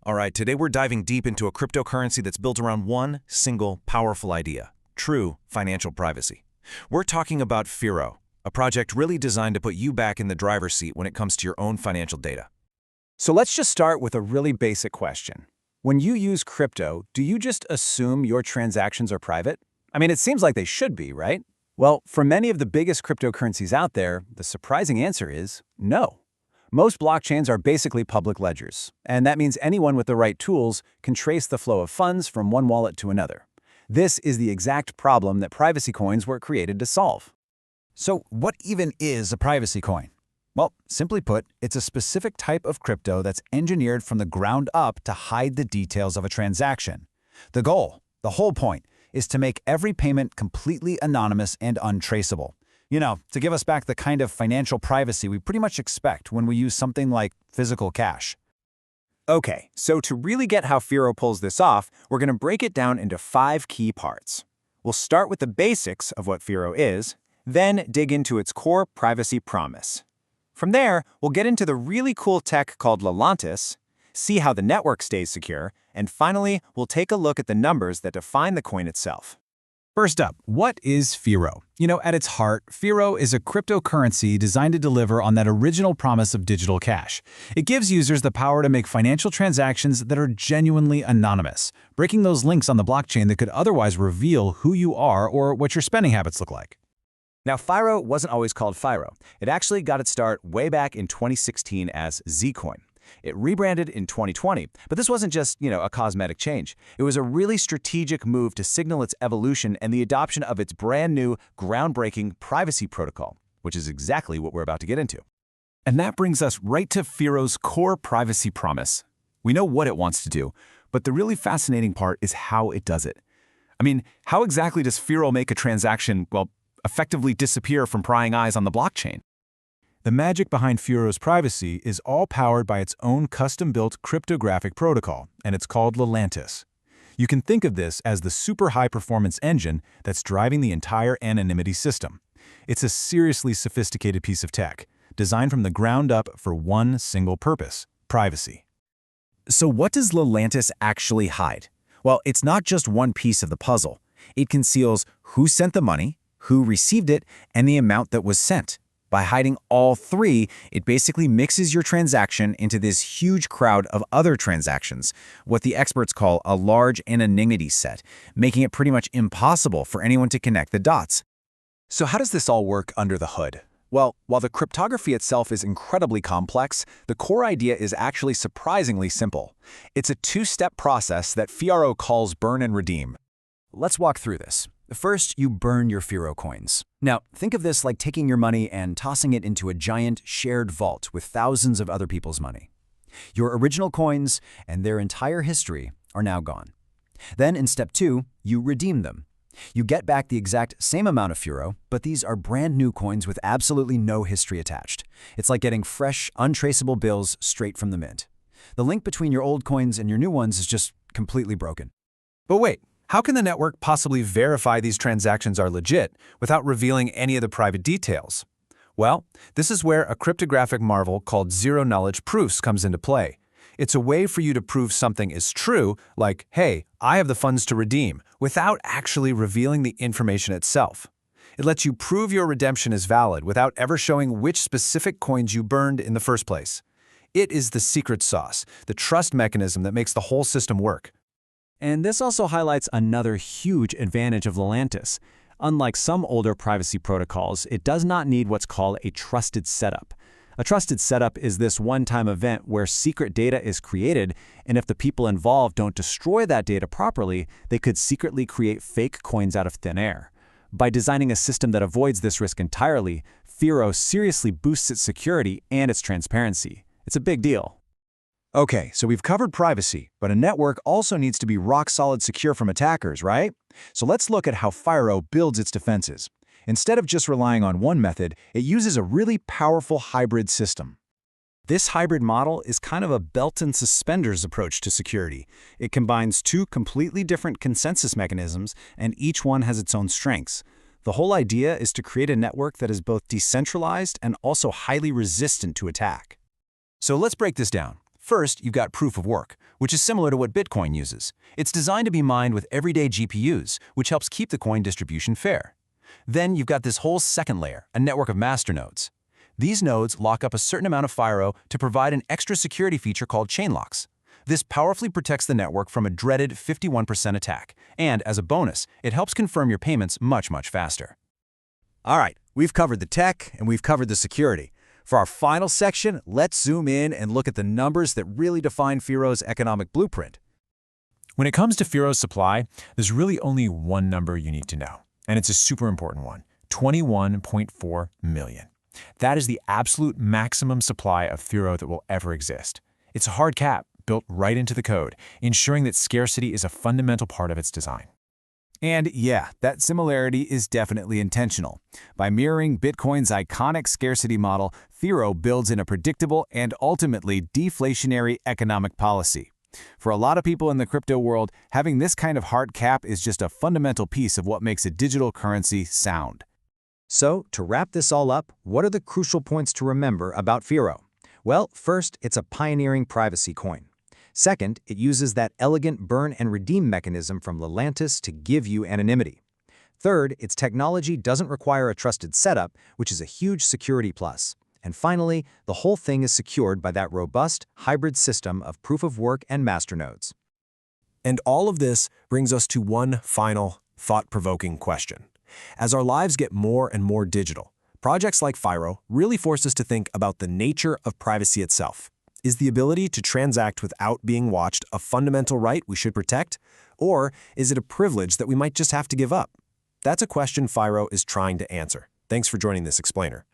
All right, today we're diving deep into a cryptocurrency that's built around one single powerful idea: true financial privacy. We're talking about Firo, a project really designed to put you back in the driver's seat when it comes to your own financial data. So let's just start with a really basic question. When you use crypto, do you just assume your transactions are private? I mean, it seems like they should be, right? Well, for many of the biggest cryptocurrencies out there, the surprising answer is no. Most blockchains are basically public ledgers, and that means anyone with the right tools can trace the flow of funds from one wallet to another. This is the exact problem that privacy coins were created to solve. So what even is a privacy coin? Well, simply put, it's a specific type of crypto that's engineered from the ground up to hide the details of a transaction. The goal, the whole point, is to make every payment completely anonymous and untraceable. You know, to give us back the kind of financial privacy we pretty much expect when we use something like physical cash. Okay, so to really get how Firo pulls this off, we're going to break it down into 5 key parts. We'll start with the basics of what Firo is, then dig into its core privacy promise. From there, we'll get into the really cool tech called Lelantus, see how the network stays secure, and finally, we'll take a look at the numbers that define the coin itself. First up, what is Firo? You know, at its heart, Firo is a cryptocurrency designed to deliver on that original promise of digital cash. It gives users the power to make financial transactions that are genuinely anonymous, breaking those links on the blockchain that could otherwise reveal who you are or what your spending habits look like. Now, Firo wasn't always called Firo. It actually got its start way back in 2016 as Zcoin. It rebranded in 2020, but this wasn't just, a cosmetic change. It was a really strategic move to signal its evolution and the adoption of its brand new, groundbreaking privacy protocol, which is exactly what we're about to get into. And that brings us right to Firo's core privacy promise. We know what it wants to do, but the really fascinating part is how it does it. I mean, how exactly does Firo make a transaction, effectively disappear from prying eyes on the blockchain? The magic behind Firo's privacy is all powered by its own custom-built cryptographic protocol, and it's called Lelantus. You can think of this as the super high-performance engine that's driving the entire anonymity system. It's a seriously sophisticated piece of tech, designed from the ground up for one single purpose: privacy. So what does Lelantus actually hide? Well, it's not just one piece of the puzzle. It conceals who sent the money, who received it, and the amount that was sent. By hiding all 3, it basically mixes your transaction into this huge crowd of other transactions, what the experts call a large anonymity set, making it pretty much impossible for anyone to connect the dots. So how does this all work under the hood? Well, while the cryptography itself is incredibly complex, the core idea is actually surprisingly simple. It's a 2-step process that Firo calls burn and redeem. Let's walk through this. First, you burn your Firo coins. Now, think of this like taking your money and tossing it into a giant shared vault with thousands of other people's money. Your original coins and their entire history are now gone. Then in step 2, you redeem them. You get back the exact same amount of Firo, but these are brand new coins with absolutely no history attached. It's like getting fresh, untraceable bills straight from the mint. The link between your old coins and your new ones is just completely broken. But wait, how can the network possibly verify these transactions are legit without revealing any of the private details? Well, this is where a cryptographic marvel called zero-knowledge proofs comes into play. It's a way for you to prove something is true, like, hey, I have the funds to redeem, without actually revealing the information itself. It lets you prove your redemption is valid without ever showing which specific coins you burned in the first place. It is the secret sauce, the trust mechanism that makes the whole system work. And this also highlights another huge advantage of Lelantus. Unlike some older privacy protocols, it does not need what's called a trusted setup. A trusted setup is this one-time event where secret data is created, and if the people involved don't destroy that data properly, they could secretly create fake coins out of thin air. By designing a system that avoids this risk entirely, Firo seriously boosts its security and its transparency. It's a big deal. Okay, so we've covered privacy, but a network also needs to be rock-solid secure from attackers, right? So let's look at how Firo builds its defenses. Instead of just relying on one method, it uses a really powerful hybrid system. This hybrid model is kind of a belt and suspenders approach to security. It combines 2 completely different consensus mechanisms, and each one has its own strengths. The whole idea is to create a network that is both decentralized and also highly resistant to attack. So let's break this down. First, you've got proof of work, which is similar to what Bitcoin uses. It's designed to be mined with everyday GPUs, which helps keep the coin distribution fair. Then you've got this whole second layer, a network of masternodes. These nodes lock up a certain amount of Firo to provide an extra security feature called chain locks. This powerfully protects the network from a dreaded 51% attack, and as a bonus, it helps confirm your payments much faster. All right, we've covered the tech and we've covered the security. For our final section, let's zoom in and look at the numbers that really define Firo's economic blueprint. When it comes to Firo's supply, there's really only one number you need to know, and it's a super important one: 21.4 million. That is the absolute maximum supply of Firo that will ever exist. It's a hard cap built right into the code, ensuring that scarcity is a fundamental part of its design. And yeah, that similarity is definitely intentional. By mirroring Bitcoin's iconic scarcity model, Firo builds in a predictable and ultimately deflationary economic policy. For a lot of people in the crypto world, having this kind of hard cap is just a fundamental piece of what makes a digital currency sound. So, to wrap this all up, what are the crucial points to remember about Firo? Well, first, it's a pioneering privacy coin. Second, it uses that elegant burn and redeem mechanism from Lelantus to give you anonymity. Third, its technology doesn't require a trusted setup, which is a huge security plus. And finally, the whole thing is secured by that robust, hybrid system of proof of work and masternodes. And all of this brings us to one final, thought-provoking question. As our lives get more and more digital, projects like Firo really force us to think about the nature of privacy itself. Is the ability to transact without being watched a fundamental right we should protect? Or is it a privilege that we might just have to give up? That's a question Firo is trying to answer. Thanks for joining this explainer.